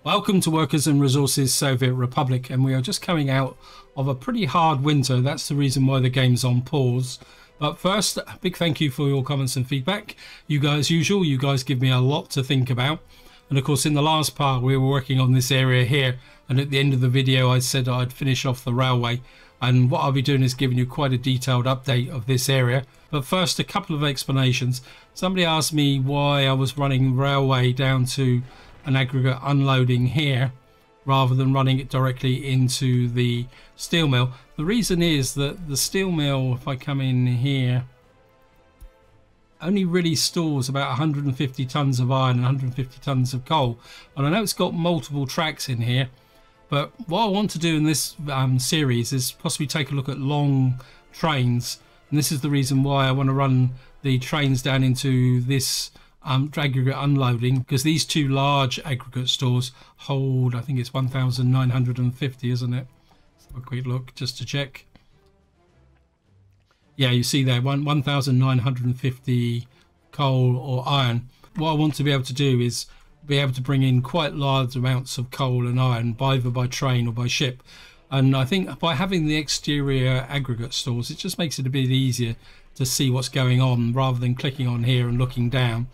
Welcome to Workers and Resources Soviet Republic, and we are just coming out of a pretty hard winter. That's the reason why the game's on pause. But first, a big thank you for your comments and feedback. You guys, you guys give me a lot to think about. And of course, in the last part, we were working on this area here. And at the end of the video, I said I'd finish off the railway. And what I'll be doing is giving you quite a detailed update of this area. But first, a couple of explanations. Somebody asked me why I was running railway down to an aggregate unloading here rather than running it directly into the steel mill. The reason is that the steel mill, if I come in here, only really stores about 150 tons of iron and 150 tons of coal. And I know it's got multiple tracks in here, but what I want to do in this series is possibly take a look at long trains. And this is the reason why I want to run the trains down into this aggregate unloading, because these two large aggregate stores hold, I think it's 1,950, isn't it? Let's have a quick look just to check. Yeah, you see there, 1,950 coal or iron. What I want to be able to do is be able to bring in quite large amounts of coal and iron, either by train or by ship. And I think by having the exterior aggregate stores, it just makes it a bit easier to see what's going on rather than clicking on here and looking down.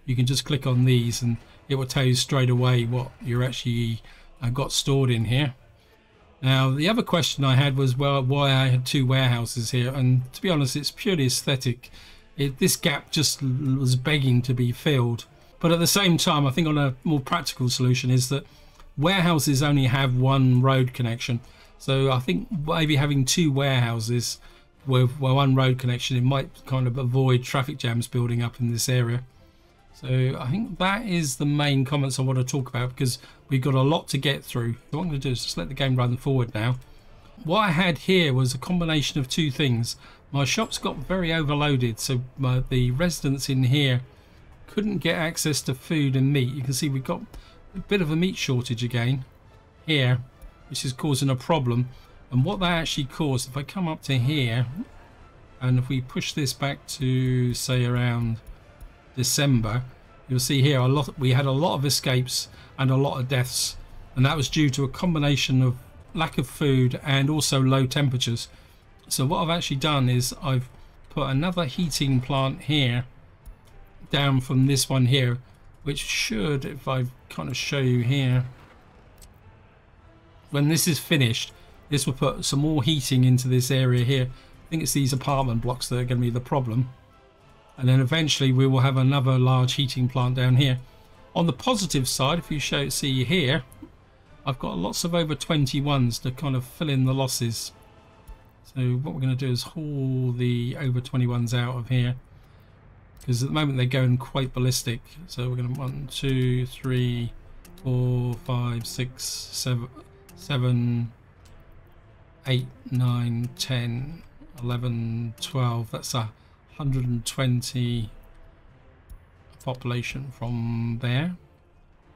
You can just click on these and it will tell you straight away what you're actually got stored in here. Now, the other question I had was, well, why I had two warehouses here, and to be honest, it's purely aesthetic. This gap just was begging to be filled. But at the same time, I think on a more practical solution is that warehouses only have one road connection. So I think maybe having two warehouses with one road connection, it might kind of avoid traffic jams building up in this area. So I think that is the main comments I want to talk about, because we've got a lot to get through. What I'm going to do is just let the game run forward now. What I had here was a combination of two things. My shops got very overloaded, so the residents in here couldn't get access to food and meat. You can see we've got a bit of a meat shortage again here, which is causing a problem. And what that actually caused, if I come up to here, and if we push this back to, say, around December, you'll see here we had a lot of escapes and a lot of deaths, and that was due to a combination of lack of food and also low temperatures. So what I've actually done is I've put another heating plant here down from this one here, which should, if I kind of show you here, when this is finished, this will put some more heating into this area here. I think it's these apartment blocks that are going to be the problem. And then eventually we will have another large heating plant down here. On the positive side, if you see here, I've got lots of over 21s to kind of fill in the losses. So what we're going to do is haul the over 21s out of here, because at the moment they're going quite ballistic. So we're going to 1, 2, 3, 4, 5, 6, 7, 8, 9, 10, 11, 12. That's 120 population from there.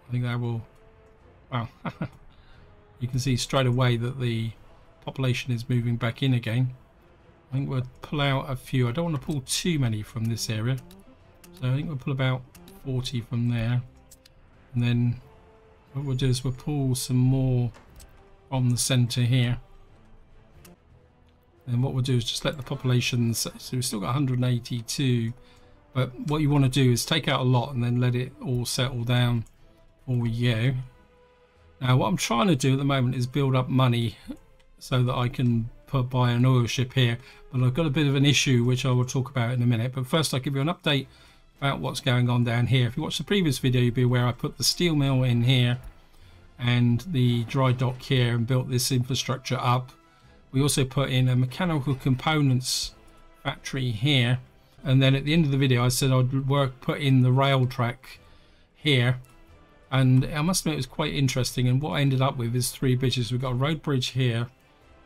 I think that will, wow. You can see straight away that the population is moving back in again. I think we'll pull out a few. I don't want to pull too many from this area, so I think we'll pull about 40 from there, and then what we'll do is we'll pull some more from the center here. And what we'll do is just let the population, so we've still got 182, but what you want to do is take out a lot and then let it all settle down before we go. Now what I'm trying to do at the moment is build up money so that I can buy an oil ship here, but I've got a bit of an issue which I will talk about in a minute. But first I'll give you an update about what's going on down here. If you watched the previous video, you'll be aware I put the steel mill in here and the dry dock here and built this infrastructure up. We also put in a mechanical components factory here, and then at the end of the video I said I'd put in the rail track here, and I must admit it was quite interesting. And what I ended up with is 3 bridges. We've got a road bridge here,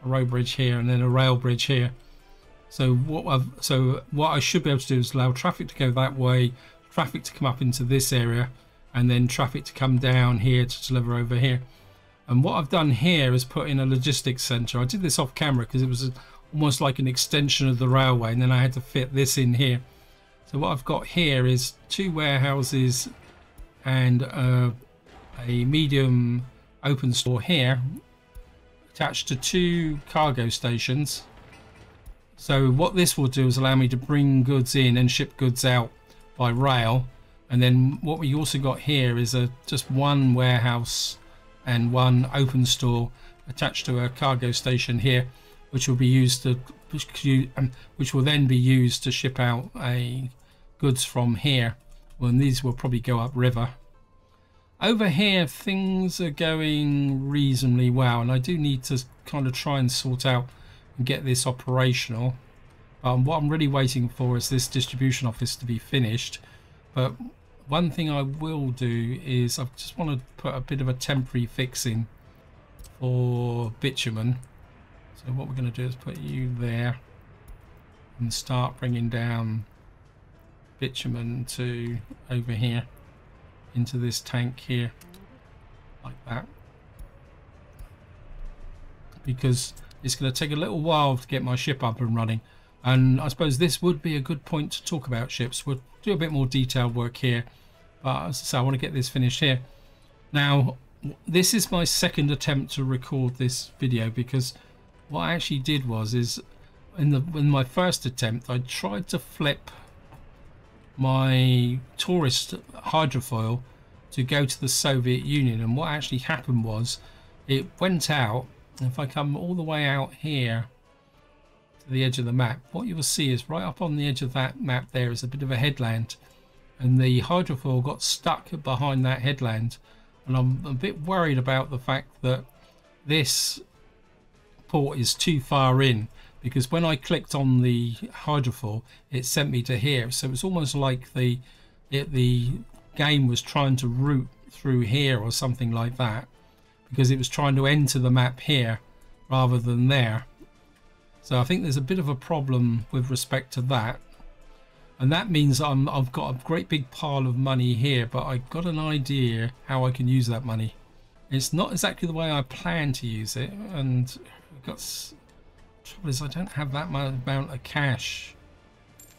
a road bridge here, and then a rail bridge here. So what I should be able to do is allow traffic to go that way, traffic to come up into this area, and then traffic to come down here to deliver over here. And what I've done here is put in a logistics center. I did this off camera because it was almost like an extension of the railway, and then I had to fit this in here. So what I've got here is 2 warehouses and a medium open store here attached to 2 cargo stations. So what this will do is allow me to bring goods in and ship goods out by rail. And then what we also got here is just one warehouse and one open store attached to a cargo station here, which will be used to which will then be used to ship out goods from here. Well, and these will probably go upriver. Over here things are going reasonably well, and I do need to kind of try and sort out and get this operational. What I'm really waiting for is this distribution office to be finished. But one thing I will do is I just want to put a bit of a temporary fix in for bitumen. So what we're going to do is put you there and start bringing down bitumen to over here into this tank here, like that, because it's going to take a little while to get my ship up and running. And I suppose this would be a good point to talk about ships. We'll do a bit more detailed work here, but as I say, I want to get this finished here. Now, this is my second attempt to record this video, because what I actually did was in my first attempt I tried to flip my tourist hydrofoil to go to the Soviet Union, and what actually happened was it went out. If I come all the way out here to the edge of the map, what you will see is right up on the edge of that map there is a bit of a headland, and the hydrofoil got stuck behind that headland. And I'm a bit worried about the fact that this port is too far in, because when I clicked on the hydrofoil it sent me to here. So it's almost like the game was trying to route through here or something like that, because it was trying to enter the map here rather than there. So I think there's a bit of a problem with respect to that, and that means I've got a great big pile of money here, but I've got an idea how I can use that money. It's not exactly the way I plan to use it, and the trouble is I don't have that amount of cash,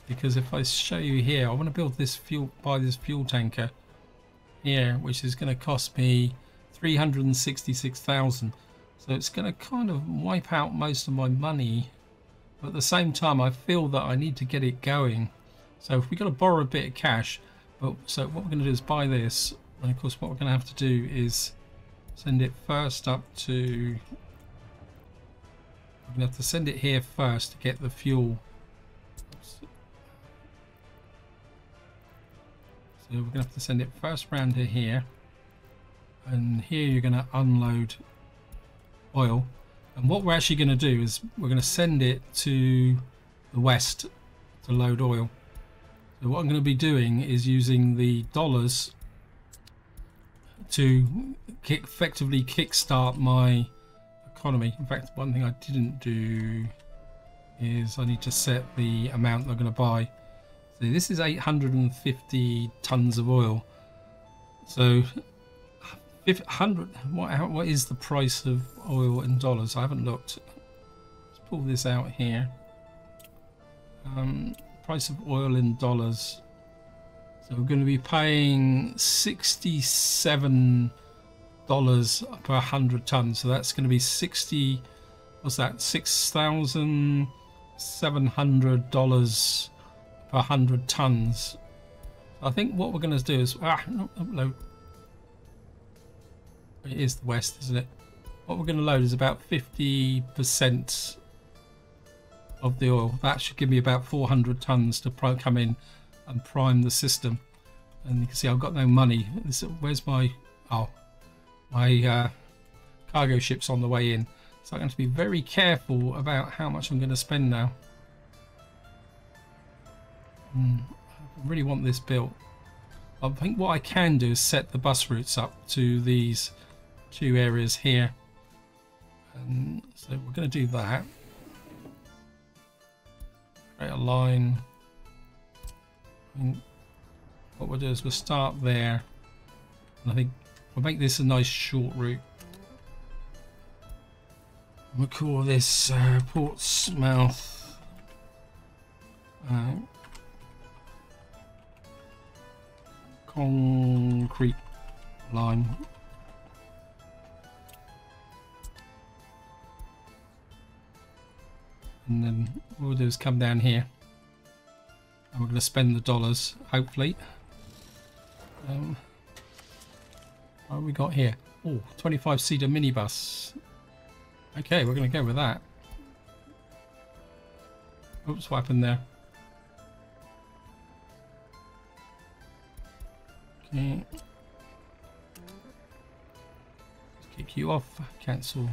because if I show you here, I want to build this buy this fuel tanker here, which is going to cost me 366,000. So it's going to kind of wipe out most of my money, but at the same time I feel that I need to get it going. So if we've got to borrow a bit of cash, so what we're going to do is buy this, and of course what we're going to have to do is send it first up to, we're going to have to send it here first to get the fuel. So we're going to have to send it first round to here, and here you're going to unload oil. And what we're actually going to do is we're going to send it to the west to load oil. So what I'm going to be doing is using the dollars to effectively kickstart my economy. In fact, one thing I didn't do is I need to set the amount I'm going to buy. So this is 850 tons of oil. So 100. What is the price of oil in dollars? I haven't looked. Let's pull this out here. Price of oil in dollars. So we're going to be paying $67 per 100 tons. So that's going to be 60. What's that? $6,700 per 100 tons. I think what we're going to do is no. It is the west, isn't it? What we're going to load is about 50% of the oil. That should give me about 400 tons to come in and prime the system. And you can see I've got no money. Where's my my cargo ship's on the way in, so I'm going to be very careful about how much I'm going to spend now. I really want this built. I think what I can do is set the bus routes up to these 2 areas here, and so we're going to do that. Create a line. And what we'll do is we'll start there, and I think we'll make this a nice short route. We'll call this Portsmouth concrete line. And then what we'll do is come down here. And we're going to spend the dollars, hopefully. What have we got here? Oh, 25-seater minibus. Okay, we're going to go with that. Oops, what happened there? Okay. Let's kick you off. Cancel.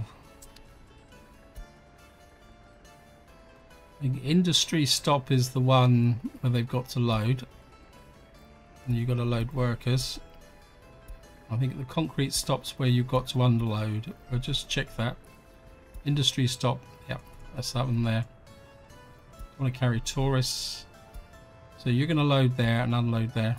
The industry stop is the one where they've got to load. And you've got to load workers. I think the concrete stops where you've got to underload. We'll just check that. Industry stop. Yep, that's that one there. I want to carry tourists. So you're going to load there and unload there.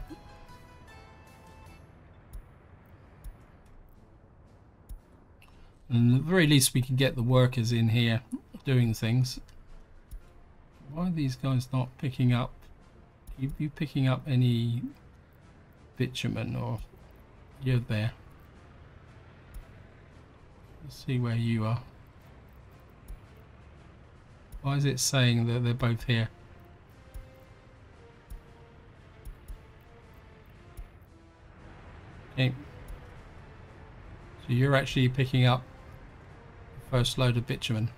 And at the very least we can get the workers in here doing things. Why are these guys not picking up? You picking up any bitumen, or you're there? Let's see where you are. Why is it saying that they're both here? Okay. So you're actually picking up the first load of bitumen.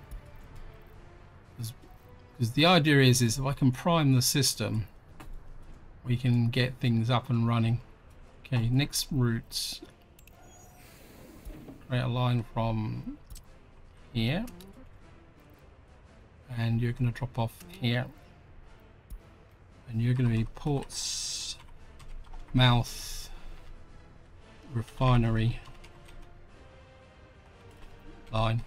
Because the idea is if I can prime the system, we can get things up and running. Okay, next routes. Create a line from here. And you're going to drop off here. And you're going to be Portsmouth refinery line.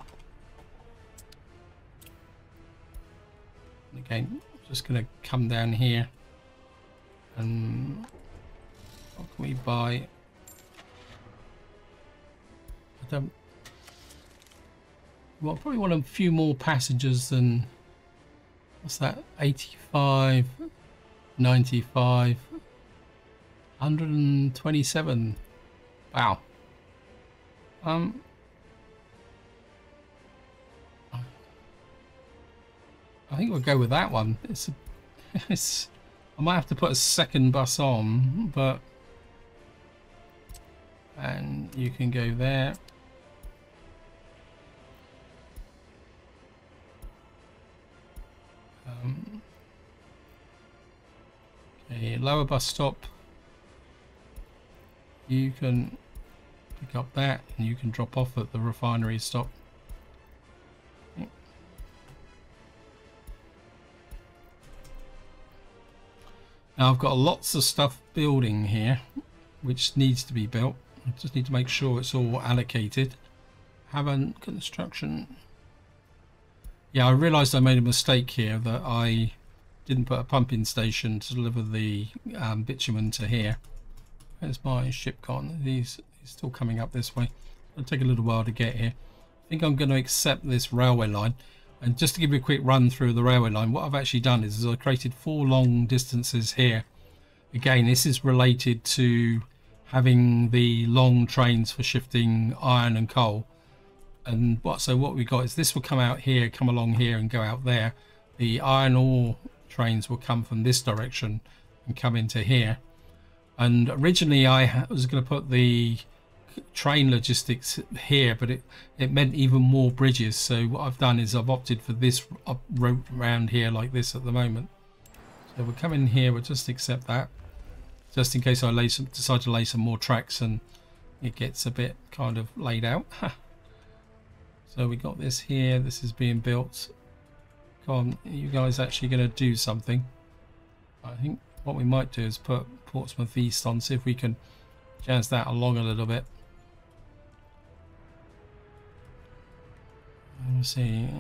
Again, just going to come down here. And what can we buy? I don't. Well, probably want a few more passengers than. What's that? 85, 95, 127. Wow. I think we'll go with that one. It's. I might have to put a second bus on, but. And you can go there. Okay, lower bus stop. You can pick up that, and you can drop off at the refinery stop. Okay. Now I've got lots of stuff building here, which needs to be built. I just need to make sure it's all allocated. Haven't construction. Yeah, I realised I made a mistake here that I didn't put a pumping station to deliver the bitumen to here. Where's my ship gone? He's still coming up this way. It'll take a little while to get here. I think I'm going to accept this railway line. And just to give you a quick run through the railway line, what I've actually done is I created 4 long distances here. Again, this is related to having the long trains for shifting iron and coal. And what we got is this will come out here, come along here and go out there. The iron ore trains will come from this direction and come into here. And originally I was going to put the train logistics here, but it meant even more bridges. So what I've done is I've opted for this route around here like this at the moment. So we'll come in here, we'll just accept that, just in case I decide to lay some more tracks and it gets a bit kind of laid out. So we got this here, this is being built. Come on, you guys actually going to do something. I think what we might do is put Portsmouth East on, see if we can jazz that along a little bit. Let me see.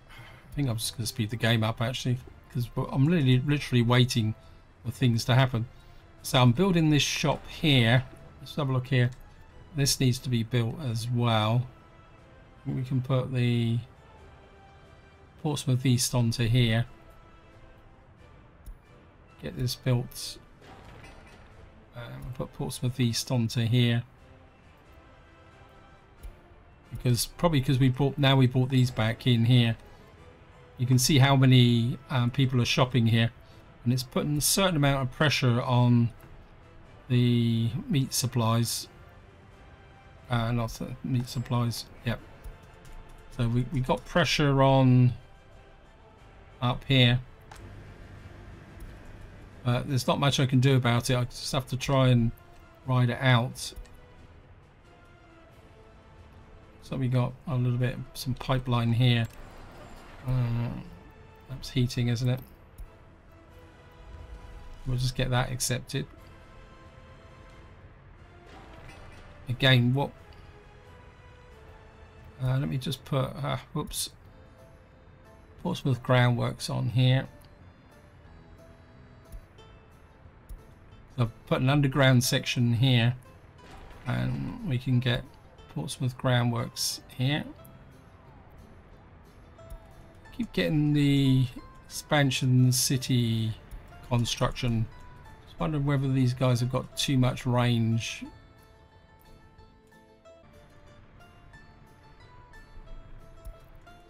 I think I'm just going to speed the game up actually, because I'm literally waiting for things to happen. So I'm building this shop here. Let's have a look here. This needs to be built as well. We can put the Portsmouth East onto here. Get this built. Put Portsmouth East onto here. Because we brought these back in here. you can see how many people are shopping here, and it's putting a certain amount of pressure on the meat supplies. Not the meat supplies, yep. So we got pressure on up here. There's not much I can do about it. I just have to try and ride it out. So we got a little bit, some pipeline here. That's heating, isn't it? We'll just get that accepted. Again, what? Let me just put, whoops, Portsmouth Groundworks on here. So I've put an underground section here, and we can get Portsmouth Groundworks here. Keep getting the expansion city construction. Just wondering whether these guys have got too much range.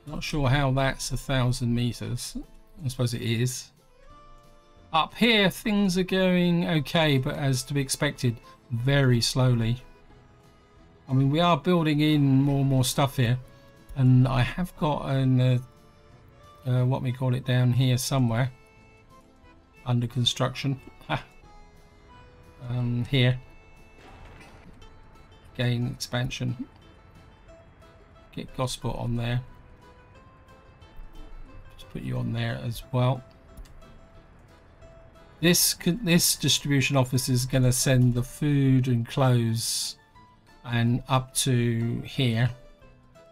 Not sure how that's 1,000 meters. I suppose it is. Up here things are going okay, but as to be expected, very slowly. I mean, we are building in more and more stuff here, and I have got an what we call it down here somewhere under construction. Here again, expansion. Get Gosport on there. Just put you on there as well. This distribution office is going to send the food and clothes and up to here.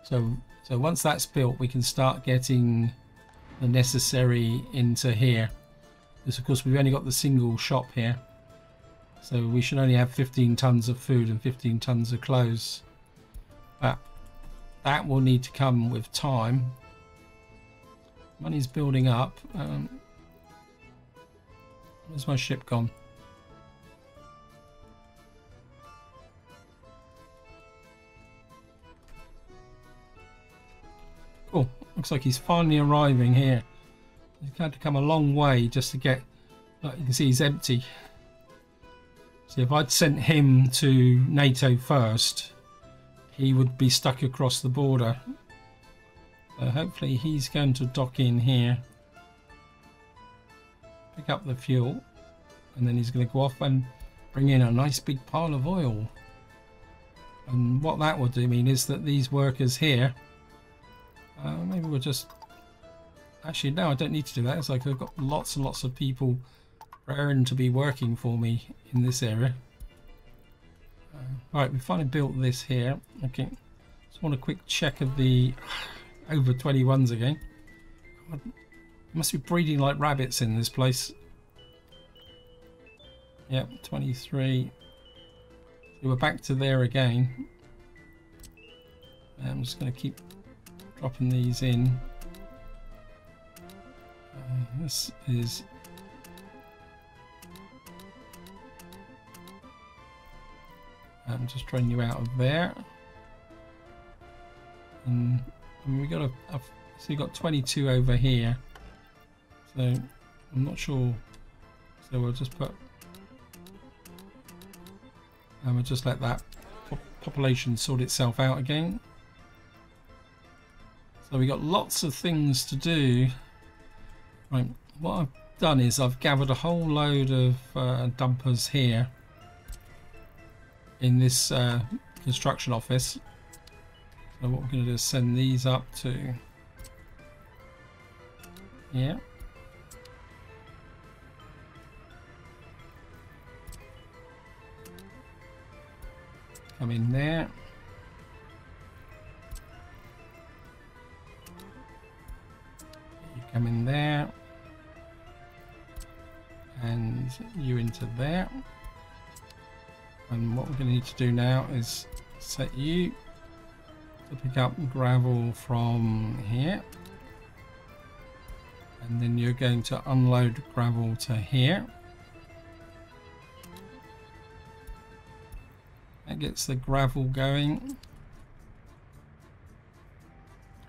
So once that's built, we can start getting the necessary into here. Because of course we've only got the single shop here, so we should only have 15 tons of food and 15 tons of clothes. But that will need to come with time. Money's building up. Where's my ship gone? Cool. Looks like he's finally arriving here. He's had to come a long way just to get... Like you can see, he's empty. So if I'd sent him to NATO first, he would be stuck across the border. So hopefully he's going to dock in here. Pick up the fuel, and then he's going to go off and bring in a nice big pile of oil. And what that will do mean is that these workers here, maybe we'll just, actually no, I don't need to do that. It's like I've got lots and lots of people raring to be working for me in this area. Right, we finally built this here. Okay, just want a quick check of the over 21s again. God, must be breeding like rabbits in this place. Yep, 23. So we're back to there again. I'm just going to keep dropping these in. This is... I'm just trying you out of there. And we got so we got 22 over here. So I'm not sure. So we'll just put, and we'll just let that population sort itself out again. So we got lots of things to do. Right, what I've done is I've gathered a whole load of dumpers here in this construction office. So what we're going to do is send these up to here. Come in there. You come in there. And you into there. And what we're going to need to do now is set you to pick up gravel from here. And then you're going to unload gravel to here. That gets the gravel going.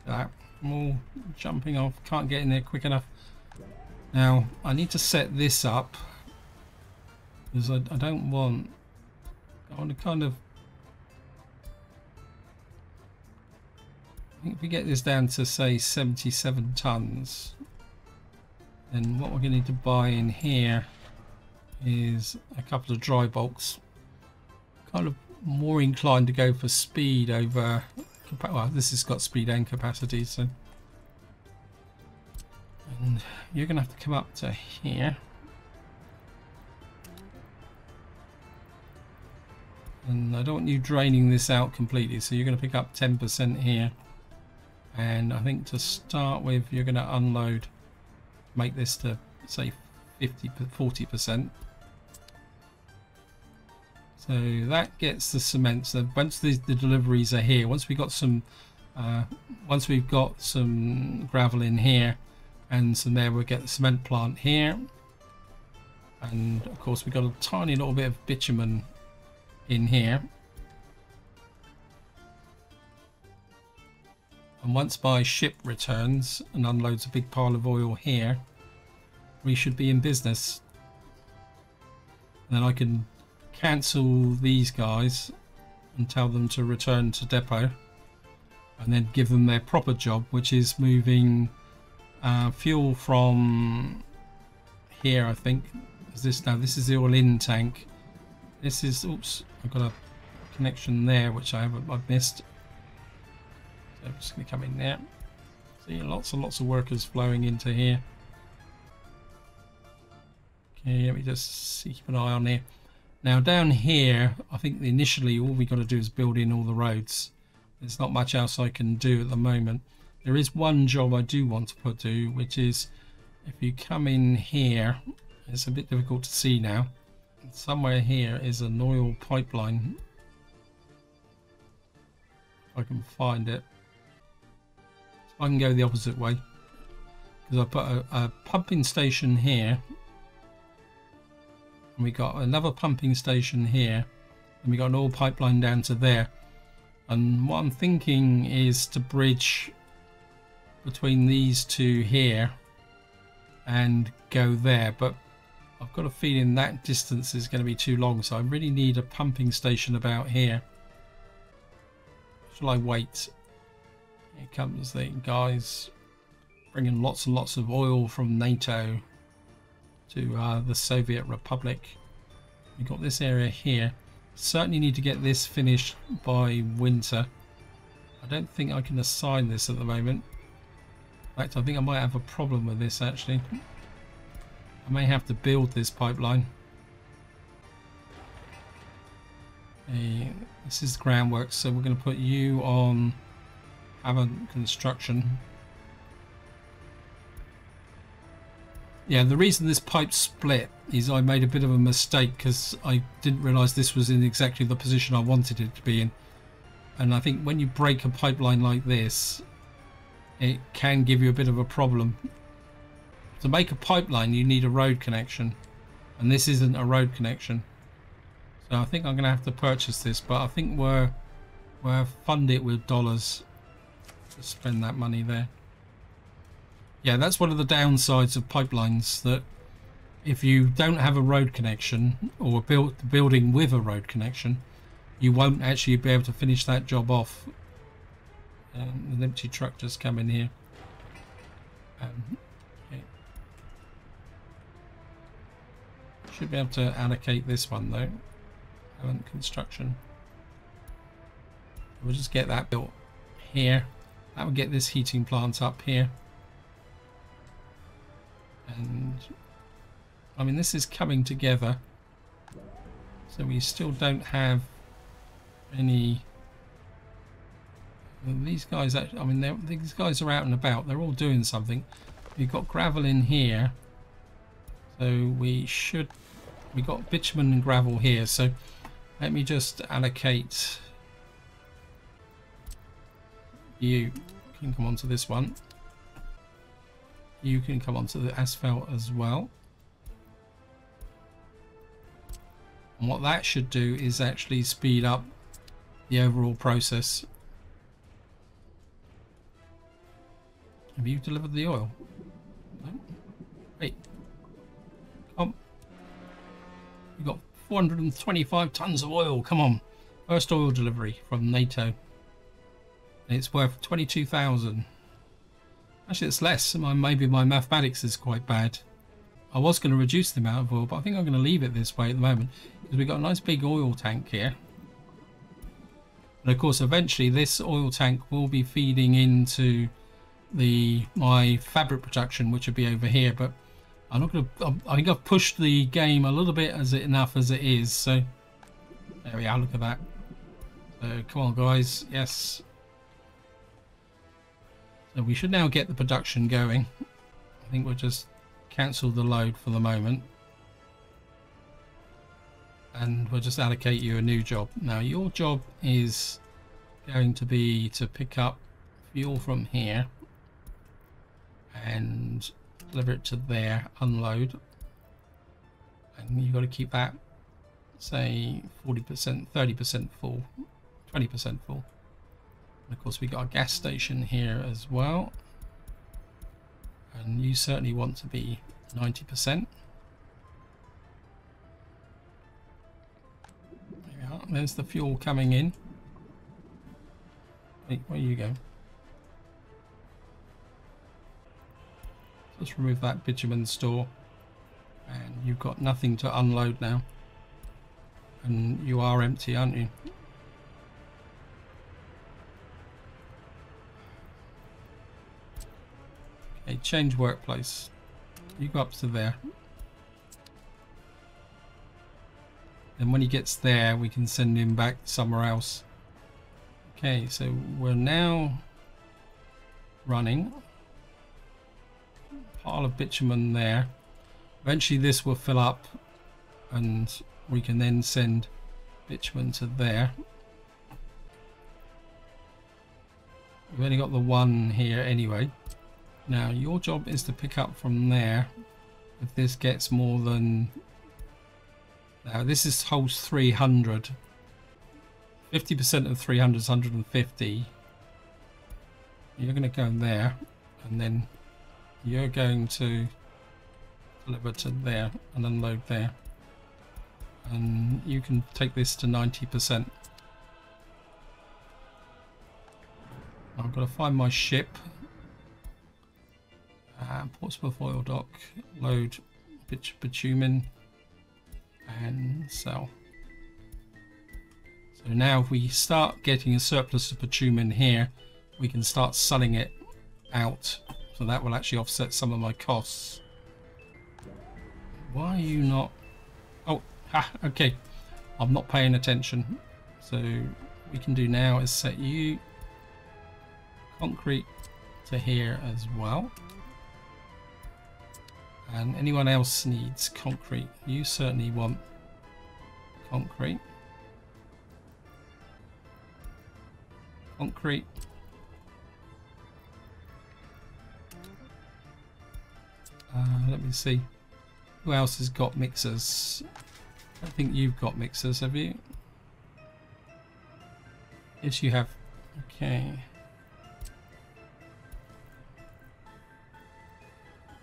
That. I'm all jumping off, can't get in there quick enough. Now I need to set this up because I don't want, I want to kind of, I think if we get this down to say 77 tons, then what we're going to need to buy in here is a couple of dry bulks. Kind of more inclined to go for speed over, well, this has got speed and capacity, so. And you're going to have to come up to here. And I don't want you draining this out completely, so you're going to pick up 10% here. And I think to start with, you're going to unload, make this to say 40%. So that gets the cement. So once the deliveries are here, once we've got some gravel in here and some there, we'll get the cement plant here. And of course we've got a tiny little bit of bitumen in here. And once my ship returns and unloads a big pile of oil here, we should be in business. And then I can cancel these guys and tell them to return to depot, and then give them their proper job, which is moving fuel from here. I think is this now. This is the oil-in tank. This is, oops, I've got a connection there which I've missed. So I'm just going to come in there. See, lots and lots of workers flowing into here. Okay, let me just keep an eye on here. Now down here, I think initially all we got to do is build in all the roads. There's not much else I can do at the moment. There is one job I do want to do, which is if you come in here, it's a bit difficult to see now. Somewhere here is an oil pipeline. If I can find it. So I can go the opposite way. Because I put a pumping station here. And we got another pumping station here, and we got an oil pipeline down to there. And what I'm thinking is to bridge between these two here and go there, but I've got a feeling that distance is going to be too long, so I really need a pumping station about here. Shall I wait? Here comes the guys bringing lots and lots of oil from NATO to the Soviet Republic. We've got this area here. Certainly need to get this finished by winter. I don't think I can assign this at the moment. In fact, I think I might have a problem with this actually. I may have to build this pipeline. This is the groundwork, so we're going to put you on Haven Construction. Yeah, the reason this pipe split is I made a bit of a mistake because I didn't realise this was in exactly the position I wanted it to be in. And I think when you break a pipeline like this, it can give you a bit of a problem. To make a pipeline, you need a road connection, and this isn't a road connection. So I think I'm going to have to purchase this, but I think we'll fund it with dollars to spend that money there. Yeah, that's one of the downsides of pipelines, that if you don't have a road connection or building with a road connection, you won't actually be able to finish that job off. An empty truck just come in here. Okay. Should be able to allocate this one though. Construction. We'll just get that built here. That will get this heating plant up here. And I mean, this is coming together, so we still don't have any. These guys, I mean, these guys are out and about. They're all doing something. We've got gravel in here, so we got bitumen and gravel here. So let me just allocate. You can come onto this one. You can come onto the asphalt as well. And what that should do is actually speed up the overall process. Have you delivered the oil? No? Wait. Come. We've got 425 tons of oil. Come on. First oil delivery from NATO. And it's worth 22,000. Actually, it's less. Maybe my mathematics is quite bad. I was going to reduce the amount of oil, but I think I'm going to leave it this way at the moment because we've got a nice big oil tank here. And of course, eventually this oil tank will be feeding into my fabric production, which will be over here. But I'm not going to. I think I've pushed the game a little bit enough as it is. So there we are. Look at that. So come on, guys. Yes. So we should now get the production going. I think we'll just cancel the load for the moment. And we'll just allocate you a new job. Now your job is going to be to pick up fuel from here and deliver it to there, unload. And you've got to keep that, say, 40%, 30% full, 20% full. And of course we got a gas station here as well. And you certainly want to be 90%. There we are. There's the fuel coming in. Wait, where you go? Let's remove that bitumen store. And you've got nothing to unload now. And you are empty, aren't you? Okay, change workplace. You go up to there. And when he gets there, we can send him back somewhere else. Okay, so we're now running. Pile of bitumen there. Eventually this will fill up and we can then send bitumen to there. We've only got the one here anyway. Now your job is to pick up from there. If this gets more than... Now this holds 300. 50% of 300 is 150. You're going to go there and then you're going to deliver to there and unload there. And you can take this to 90%. I've got to find my ship. Portsmouth oil dock, load bitumen and sell. So now if we start getting a surplus of bitumen here, we can start selling it out. So that will actually offset some of my costs. Why are you not... Oh, okay. I'm not paying attention. So what we can do now is set you concrete to here as well. And anyone else needs concrete. You certainly want concrete. Concrete. Let me see. Who else has got mixers? I don't think you've got mixers, have you? Yes, you have. Okay.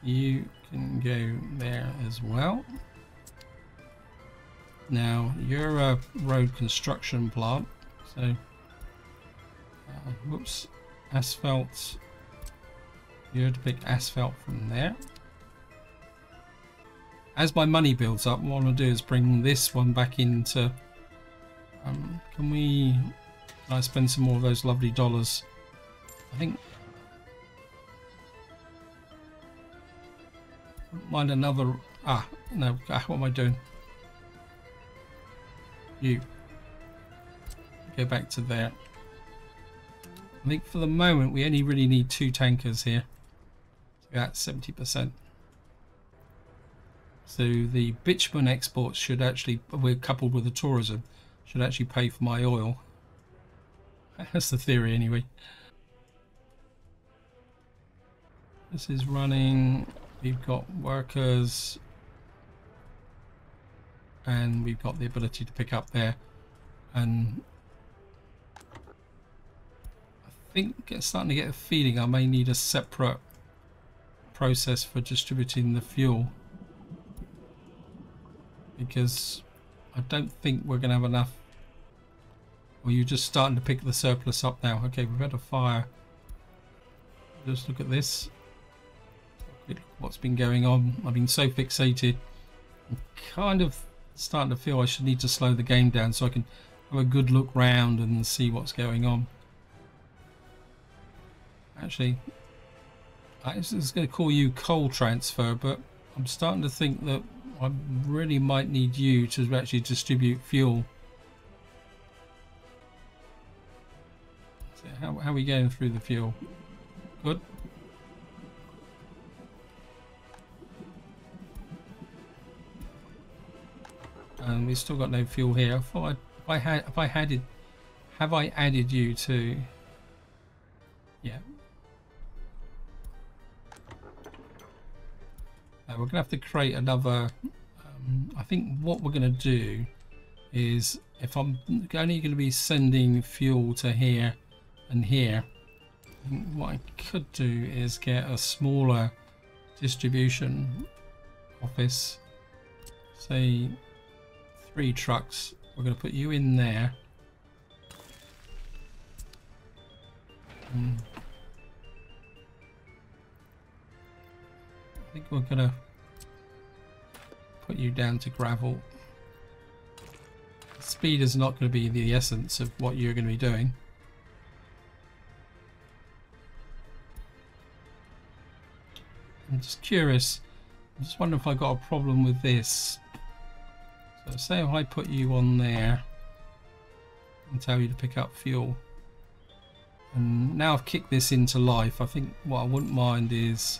You can go there as well. Now you're a road construction plant, so whoops, asphalt. You're to pick asphalt from there. As my money builds up, what I'm going to do is bring this one back into... Can I spend some more of those lovely dollars? I think... Mind another... no, what am I doing? You. Go back to there. I think for the moment we only really need 2 tankers here. So that's 70%. So the bitumen exports should actually, we're coupled with the tourism, should actually pay for my oil. That's the theory anyway. This is running, we've got workers, and we've got the ability to pick up there. And I think it's starting to get a feeling I may need a separate process for distributing the fuel, because I don't think we're going to have enough. Well, you're just starting to pick the surplus up now. Okay, we've had a fire. Just look at this. Look at what's been going on. I've been so fixated. I'm kind of starting to feel I should need to slow the game down so I can have a good look round and see what's going on. Actually, I was going to call you coal transfer, but I'm starting to think that I really might need you to actually distribute fuel. So how are we going through the fuel? Good. And we've still got no fuel here. I thought have I added you to? Yeah. We're gonna have to create another. I think what we're gonna do is, if I'm only going to be sending fuel to here and here, what I could do is get a smaller distribution office, say 3 trucks. We're going to put you in there. I think we're going to put you down to gravel. Speed is not going to be the essence of what you're going to be doing. I'm just curious. I'm just wondering if I got a problem with this. So say if I put you on there and tell you to pick up fuel. And now I've kicked this into life. I think what I wouldn't mind is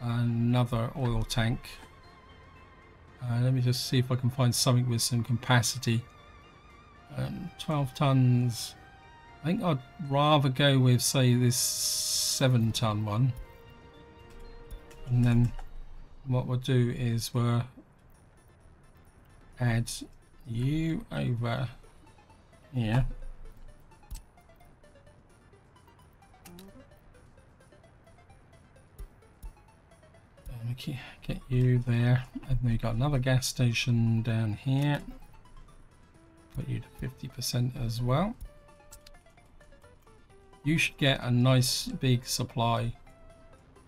another oil tank. Let me just see if I can find something with some capacity. 12 tons. I think I'd rather go with, say, this 7-ton one. And then what we'll do is we'll add you over here. And we get you there. And then we've got another gas station down here. Put you to 50% as well. You should get a nice big supply,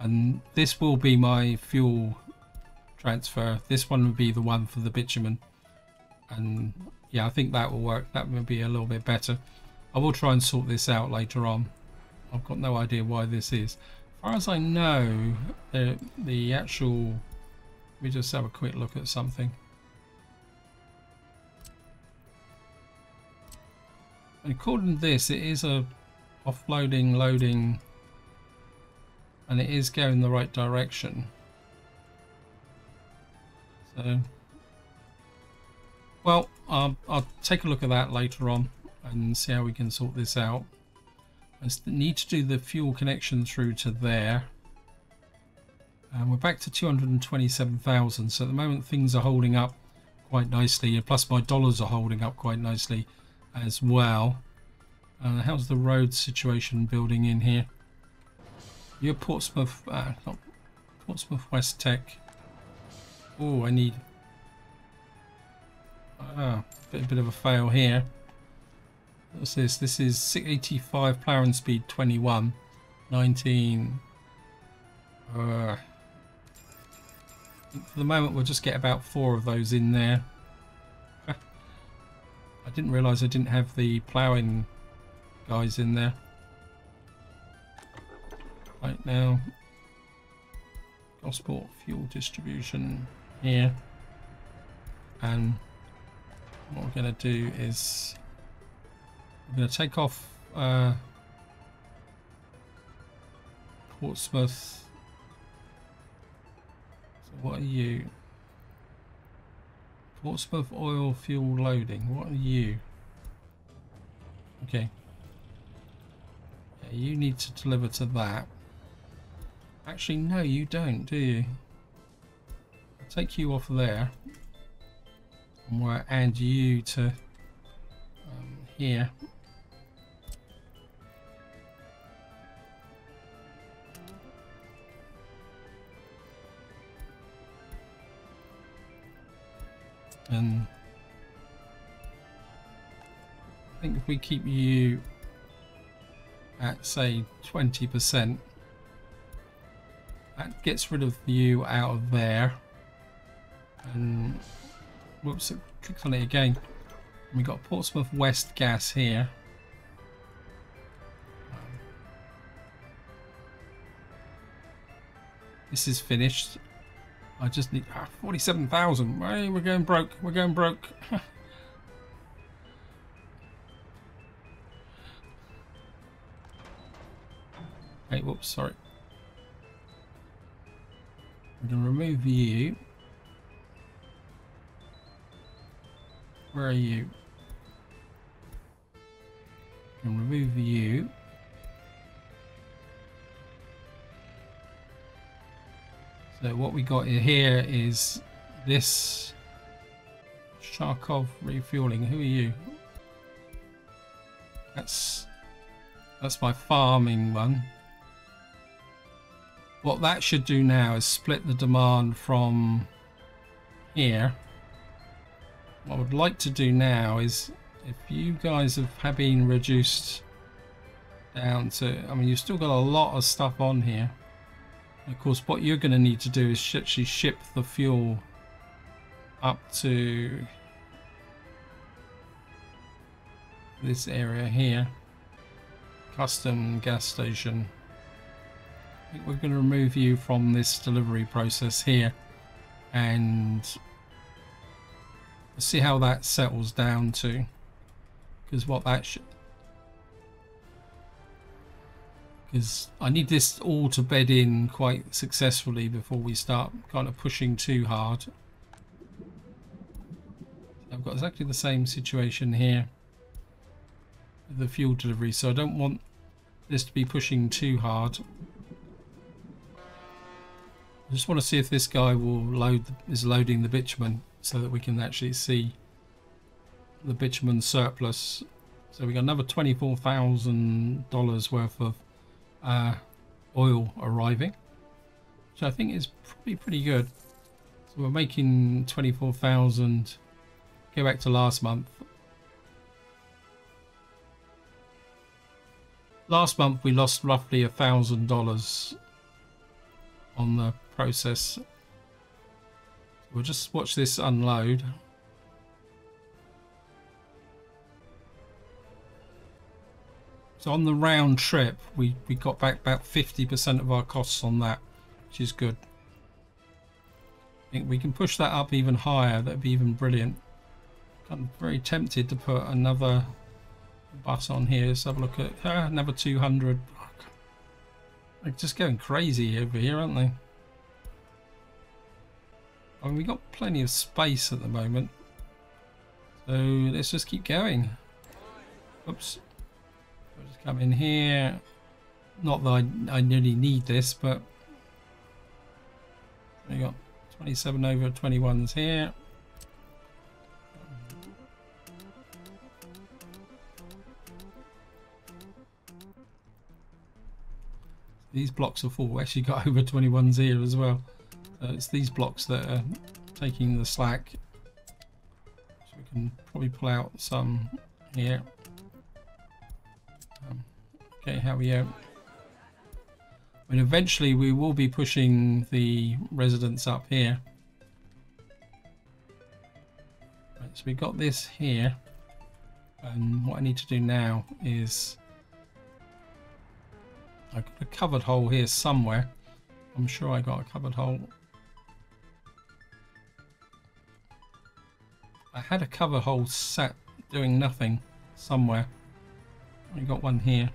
and this will be my fuel transfer. This one would be the one for the bitumen, and yeah, I think that will work. That will be a little bit better. I will try and sort this out later on. I've got no idea why this is. As far as I know, the actual, let me just have a quick look at something. According to this, it is a offloading, loading, and it is going the right direction. So, well, I'll take a look at that later on and see how we can sort this out. I need to do the fuel connection through to there. And we're back to 227,000. So at the moment things are holding up quite nicely, and plus my dollars are holding up quite nicely as well. How's the road situation building in here? You're Portsmouth, not Portsmouth West Tech. Oh, I need a bit of a fail here. What's this? This is 685 ploughing speed 21, 19. For the moment, we'll just get about 4 of those in there. I didn't realise I didn't have the ploughing guys in there. Right now, Gosport fuel distribution here, and what we're going to do is we're going to take off Portsmouth. So what are you? Portsmouth oil fuel loading. What are you? Okay. Yeah, you need to deliver to that. Actually, no, you don't, do you? I'll take you off there. And we'll add you to here. And I think if we keep you at say 20%, that gets rid of you out of there. And whoops, it clicked on it again. We got Portsmouth West gas here. This is finished. I just need 47,000. Hey, we're going broke. We're going broke. Hey, whoops, sorry. We're going to remove you. Where are you? And remove you. So what we got here is this Sharkov refueling. Who are you? That's my farming one. What that should do now is split the demand from here. What I would like to do now is, if you guys have been reduced down to, I mean, you've still got a lot of stuff on here. Of course, what you're going to need to do is actually ship the fuel up to this area here. Custom gas station. I think we're going to remove you from this delivery process here, and see how that settles down to, because what that should, because I need this all to bed in quite successfully before we start kind of pushing too hard. I've got exactly the same situation here with the fuel delivery, so I don't want this to be pushing too hard. I just want to see if this guy will is loading the bitumen, so that we can actually see the bitumen surplus. So we got another $24,000 worth of oil arriving, which I think is probably pretty good. So we're making 24,000. Go back to last month. Last month we lost roughly $1,000 on the process. We'll just watch this unload. So on the round trip, we got back about 50% of our costs on that, which is good. I think we can push that up even higher. That'd be even brilliant. I'm very tempted to put another bus on here. Let's have a look at another 200. They're just going crazy over here, aren't they? I mean, we got plenty of space at the moment, so let's just keep going. Oops. I'll just come in here. Not that I nearly need this, but we got 27 over 21s here. These blocks are full. We actually got over 21s here as well. It's these blocks that are taking the slack. So we can probably pull out some here. Okay, how we go? I mean, eventually we will be pushing the residents up here. Right, so we've got this here. And what I need to do now is, I've got a covered hole here somewhere. I'm sure I got a covered hole. I had a cover hole sat doing nothing somewhere. We got one here.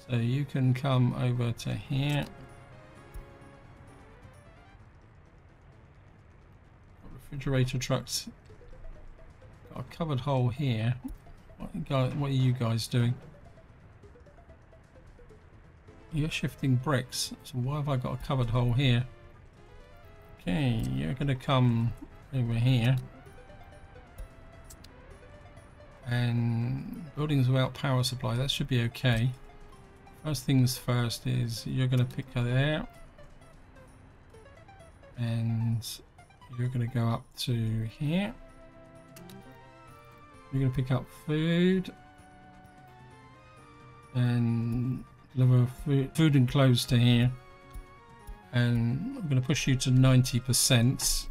So you can come over to here. Refrigerator trucks. Got a covered hole here. What are you guys doing? You're shifting bricks, so why have I got a covered hole here? Okay, you're going to come over here. And buildings without power supply, that should be okay. First things first is you're going to pick her there, and you're going to go up to here. You're going to pick up food and deliver food and clothes to here, and I'm going to push you to 90%,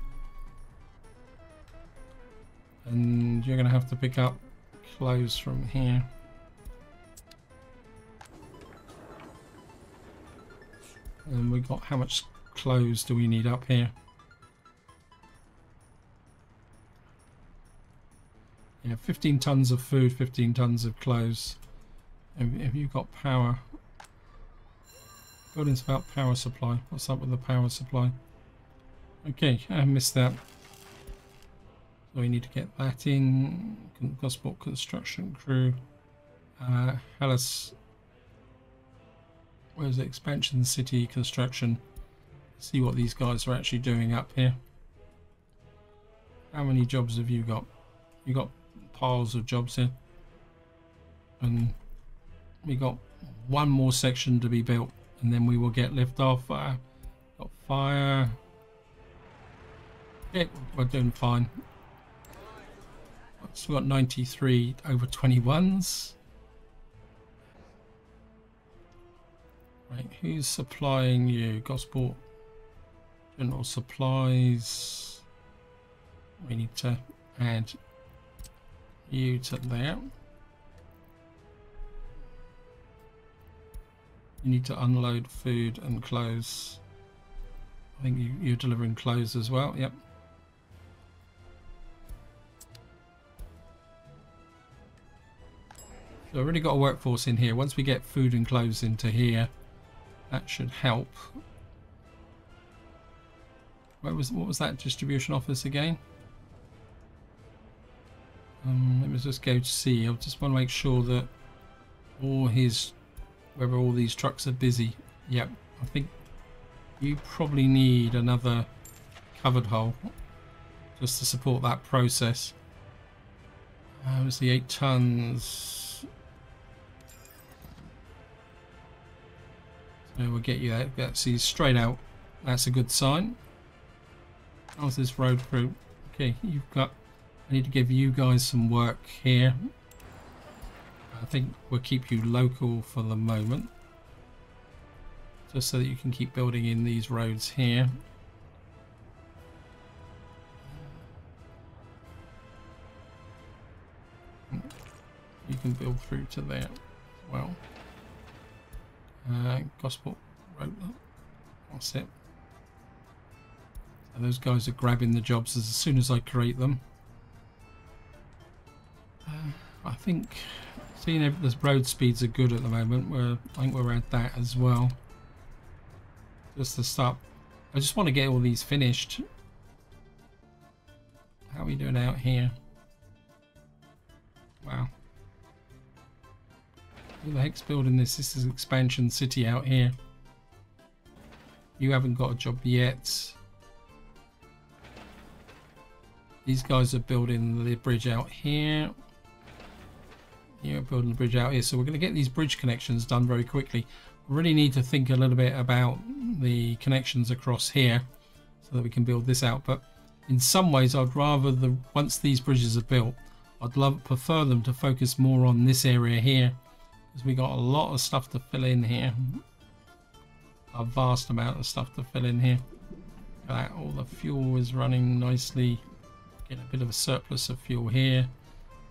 and you're going to have to pick up clothes from here. And we got, how much clothes do we need up here? Yeah, 15 tons of food, 15 tons of clothes. Have you got power? Building's about power supply. What's up with the power supply? Okay, I missed that. So we need to get that in. Gosport construction crew. Hellas. Where's the expansion city construction? See what these guys are actually doing up here. How many jobs have you got? You got piles of jobs here, and we got one more section to be built, and then we will get lift off. Got fire. Yeah, we're doing fine. So we've got 93 over 21s. Right, who's supplying you? Gosport general supplies. We need to add you to there. You need to unload food and clothes. I think you're delivering clothes as well. Yep. So we've already got a workforce in here. Once we get food and clothes into here, that should help. What was that distribution office again? Let me just go to see. I just want to make sure that whether all these trucks are busy. Yep, I think you probably need another covered hole just to support that process. It was the 8 tons. So we'll get you that. See, straight out. That's a good sign. How's this road crew? Okay, you've got. I need to give you guys some work here. I think we'll keep you local for the moment, just so that you can keep building in these roads here. You can build through to there as well. Gosport road. That's it. So those guys are grabbing the jobs as soon as I create them. I think seeing if the road speeds are good at the moment, I think we're at that as well. Just to start, I just want to get all these finished. How are we doing out here? Wow. Who the heck's building this? This is expansion city out here. You haven't got a job yet. These guys are building the bridge out here. You're building the bridge out here. So we're going to get these bridge connections done very quickly. We really need to think a little bit about the connections across here so that we can build this out. But in some ways, I'd rather once these bridges are built, prefer them to focus more on this area here, because we got a lot of stuff to fill in here. A vast amount of stuff to fill in here. Look at that, all the fuel is running nicely. Getting a bit of a surplus of fuel here.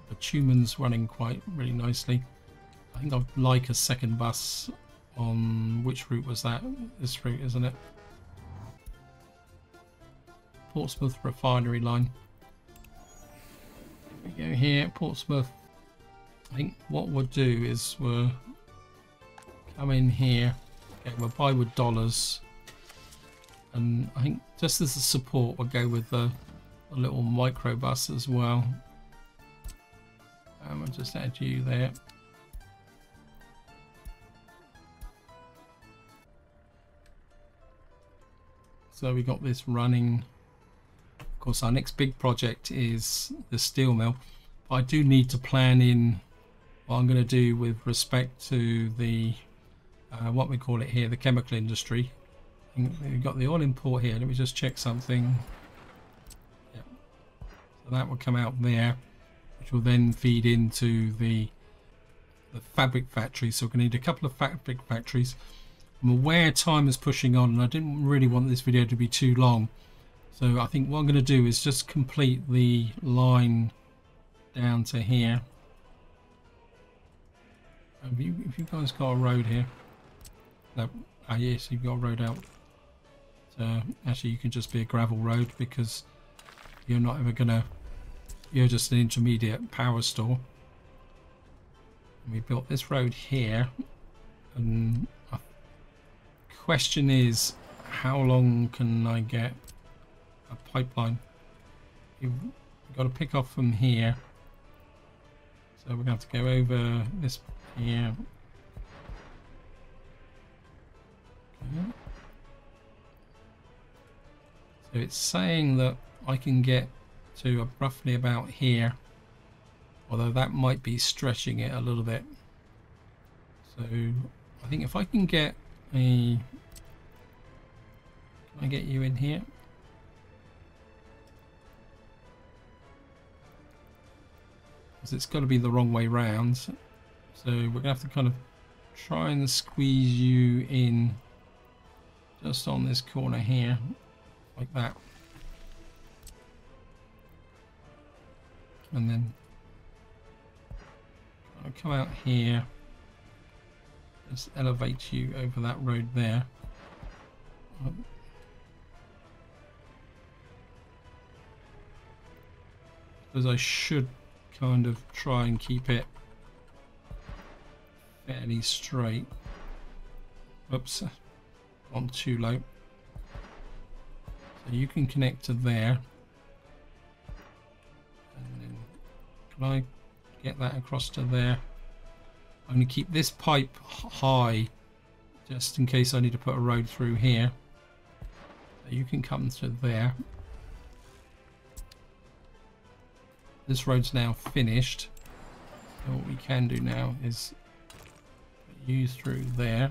Bitumen's running really nicely. I think I'd like a second bus on, which route was that? This route, isn't it? Portsmouth refinery line. We go here, Portsmouth. I think what we'll do is we'll come in here. Okay, we'll buy with dollars, and I think just as a support, we'll go with a little microbus as well. I'll just add you there. So we got this running. Of course, our next big project is the steel mill. But I do need to plan in what I'm going to do with respect to the what we call it here, the chemical industry. We've got the oil import here. Let me just check something. Yeah. So that will come out there, which will then feed into the fabric factory. So we're going to need a couple of fabric factories. I'm aware time is pushing on, and I didn't really want this video to be too long. So I think what I'm going to do is just complete the line down to here. Have you guys got a road here? No. Ah, yes, you've got a road out. So actually, you can just be a gravel road because you're not ever gonna. You're just an intermediate power store. And we built this road here, and the question is, how long can I get a pipeline? You've got to pick off from here. So we're going to have to go over this here. Okay. So it's saying that I can get to roughly about here, although that might be stretching it a little bit. So I think if I can get a... Can I get you in here? Because it's got to be the wrong way round. So we're going to have to kind of try and squeeze you in just on this corner here, like that. And then I'll come out here, just elevate you over that road there. Because I should kind of try and keep it fairly straight. Oops, gone too low. So you can connect to there. And then can I get that across to there? I'm going to keep this pipe high just in case I need to put a road through here. So you can come to there. This road's now finished. So what we can do now is put you through there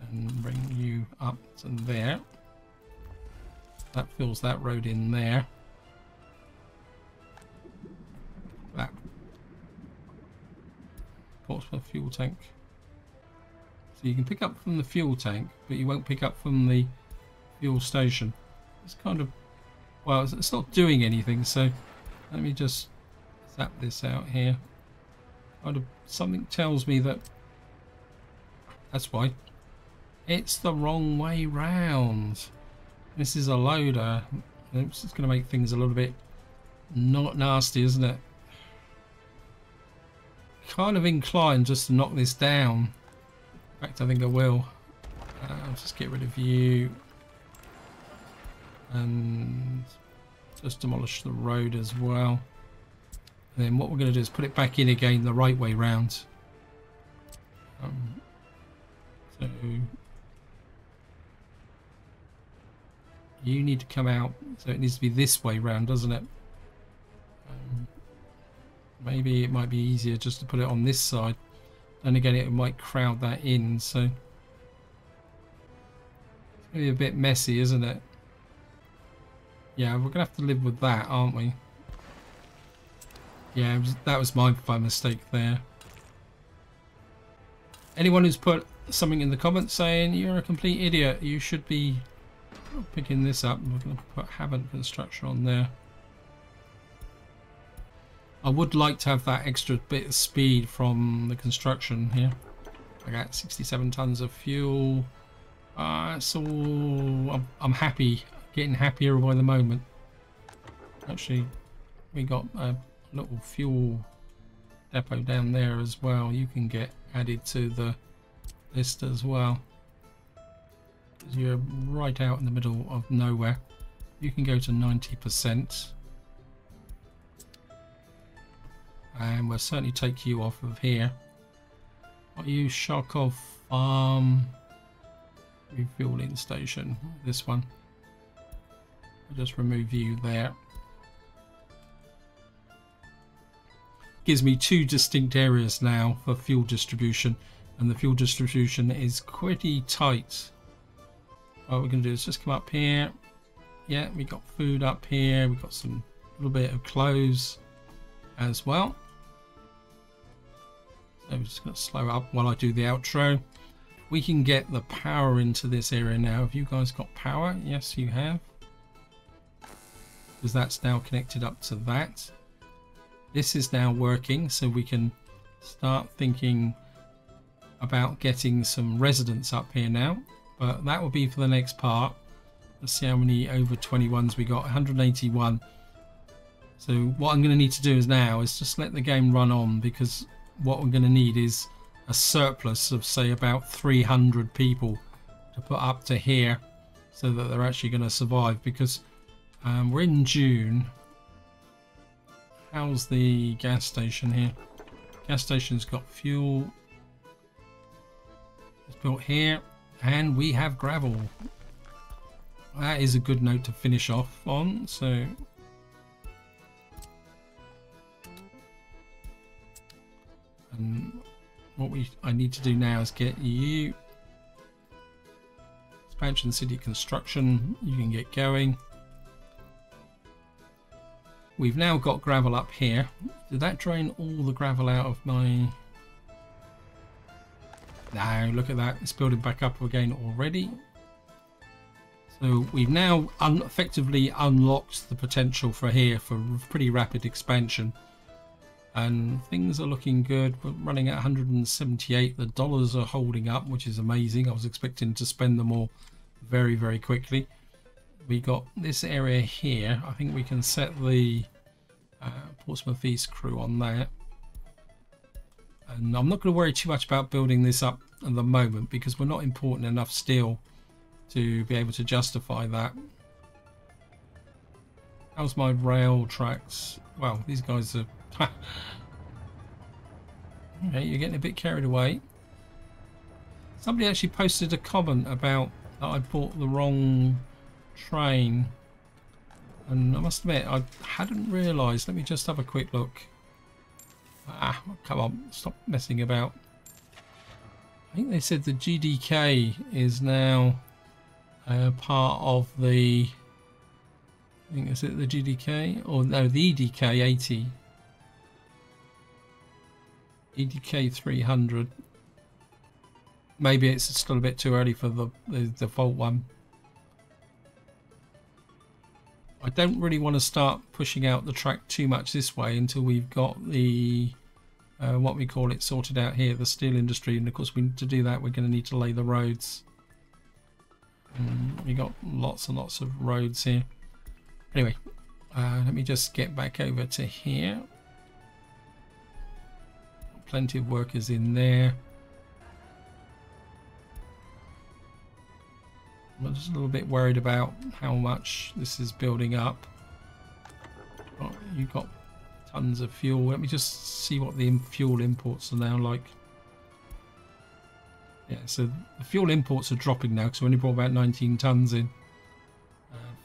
and bring you up to there. That fills that road in there. That ports for the fuel tank. So you can pick up from the fuel tank, but you won't pick up from the fuel station. It's kind of, well, it's not doing anything, so let me just zap this out here. Kind of, something tells me that that's why. It's the wrong way round. This is a loader. Oops, it's going to make things a little bit not nasty, isn't it? Kind of inclined just to knock this down. In fact, I think I will. I'll just get rid of you. And just demolish the road as well. And then what we're going to do is put it back in again the right way round. So you need to come out, so it needs to be this way round, doesn't it? Maybe it might be easier just to put it on this side. Then again, it might crowd that in, so it's going to be a bit messy, isn't it? Yeah, we're going to have to live with that, aren't we? Yeah, that was my mistake there. Anyone who's put something in the comments saying you're a complete idiot, you should be picking this up. We're going to put haven't construction on there. I would like to have that extra bit of speed from the construction here. I got 67 tons of fuel. So I'm happy, getting happier by the moment. Actually, we got a little fuel depot down there as well. You can get added to the list as well. You're right out in the middle of nowhere. You can go to 90%. And we'll certainly take you off of here. Are you Sharkov Farm refueling station? This one. I'll just remove you there. Gives me two distinct areas now for fuel distribution. and the fuel distribution is pretty tight. What we're going to do is just come up here. Yeah, we got food up here. We've got some little bit of clothes as well. So we're just going to slow up while I do the outro. We can get the power into this area now. Have you guys got power? Yes, you have. Because that's now connected up to that. This is now working, so we can start thinking about getting some residents up here now. But that will be for the next part. Let's see how many over 21s we got. 181. So what I'm going to need to do is just let the game run on, because what we're going to need is a surplus of, say, about 300 people to put up to here so that they're actually going to survive, because we're in June. How's the gas station here? Gas station's got fuel. It's built here, and we have gravel. That is a good note to finish off on. So what I need to do now is get you expansion city construction. You can get going. We've now got gravel up here. Did that drain all the gravel out of my... No, look at that. It's building back up again already. So we've now effectively unlocked the potential for here for pretty rapid expansion. And things are looking good. We're running at 178. The dollars are holding up, which is amazing. I was expecting to spend them all very, very quickly. We got this area here. I think we can set the Portsmouth East crew on there. And I'm not going to worry too much about building this up at the moment, because we're not important enough still to be able to justify that. How's my rail tracks? Well, these guys are... Okay, you're getting a bit carried away. Somebody actually posted a comment about that I bought the wrong train, and I must admit I hadn't realised. Let me just have a quick look. Come on, stop messing about. I think they said the GDK is now part of the... I think, is it the GDK? Or no, the EDK 80. EDK 300. Maybe it's still a bit too early for the default one. I don't really want to start pushing out the track too much this way until we've got the what we call it sorted out here, the steel industry. And of course, to do that, we're going to need to lay the roads. We got lots and lots of roads here. Anyway, let me just get back over to here. Plenty of workers in there. I'm just a little bit worried about how much this is building up. Oh, you've got tons of fuel. Let me just see what the fuel imports are now like. Yeah, so the fuel imports are dropping now because we only brought about 19 tons in.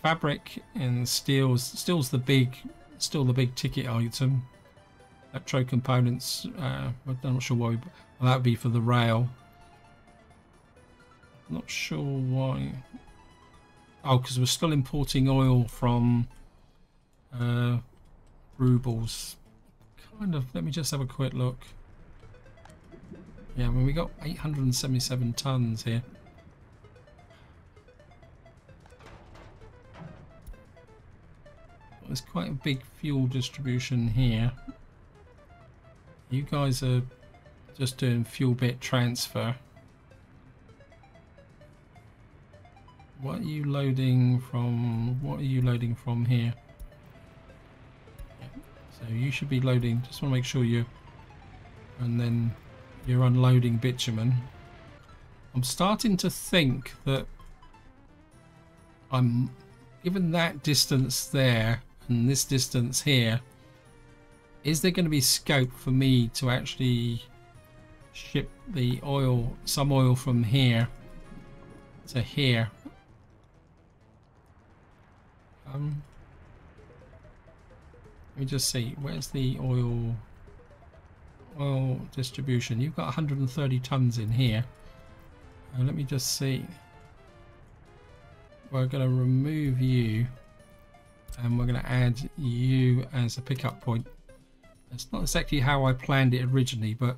Fabric and still the big ticket item. Electro components. I'm not sure why. That would be for the rail. Not sure why. Oh, because we're still importing oil from rubles. Kind of. Let me just have a quick look. Yeah, I mean, we got 877 tons here. There's quite a big fuel distribution here. You guys are just doing fuel bit transfer. What are you loading from? What are you loading from here? Yeah. So you should be loading. Just want to make sure and then you're unloading bitumen. I'm starting to think that I'm given that distance there and this distance here. Is there going to be scope for me to actually ship the oil, some oil from here to here? Let me just see, where's the oil oil distribution. You've got 130 tons in here. Let me just see. We're going to remove you, and we're going to add you as a pickup point. That's not exactly how I planned it originally, but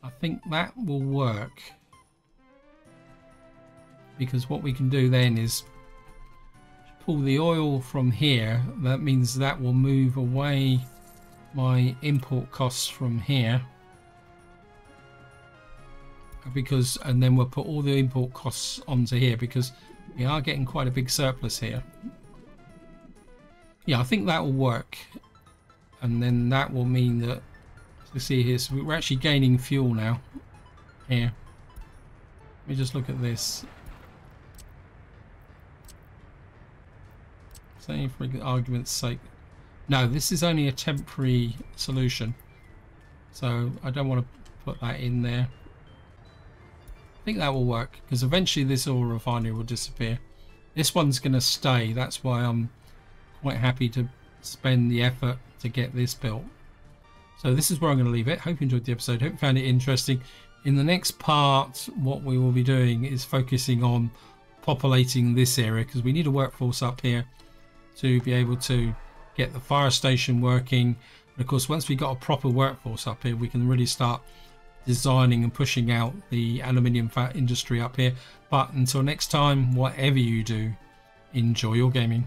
I think that will work, because what we can do then is pull the oil from here. That means that will move away my import costs from here, because, and then we'll put all the import costs onto here, because we are getting quite a big surplus here. Yeah, I think that will work, and then that will mean that, you see here, so we're actually gaining fuel now here. Let me just look at this. Say for argument's sake, no, this is only a temporary solution, so I don't want to put that in there. I think that will work, because eventually this oil refinery will disappear. This one's going to stay. That's why I'm quite happy to spend the effort to get this built. So this is where I'm going to leave it. Hope you enjoyed the episode. Hope you found it interesting. In the next part, what we will be doing is focusing on populating this area, because we need a workforce up here to be able to get the fire station working. And of course, once we've got a proper workforce up here, we can really start designing and pushing out the aluminium fat industry up here. But until next time, whatever you do, enjoy your gaming.